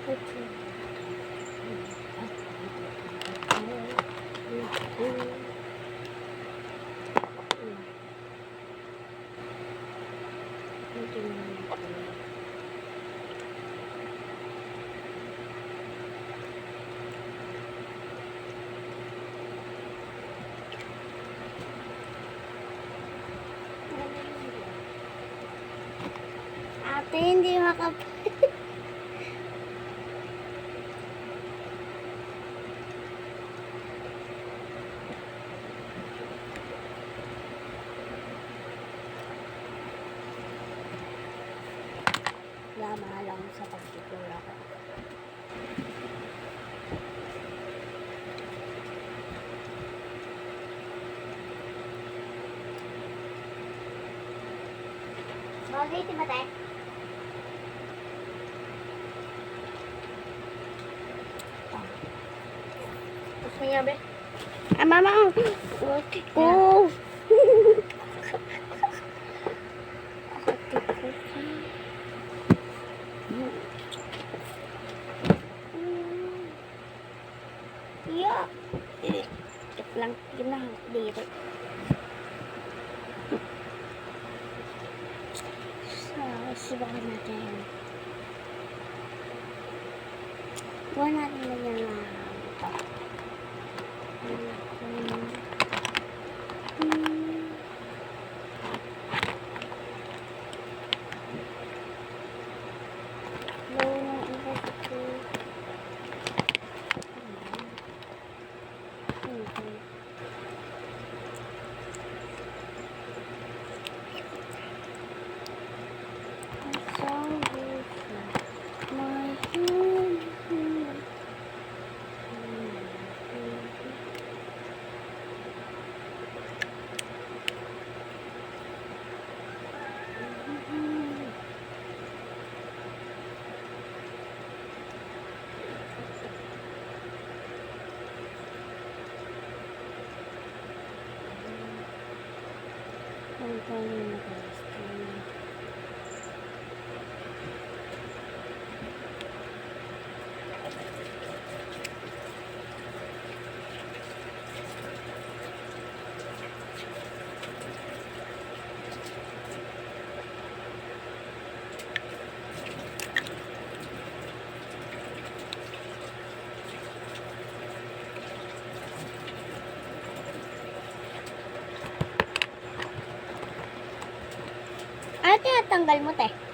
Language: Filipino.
Ate, hindi Lama lang sa pagtutulak ko. Bagay, di ba tayo? Tapos niya, be? Mama! Okay ko! Yeah! Ito lang kinahang dito. Subukan natin. Buwan natin na yan ito. Ano tinatanggal mo, te?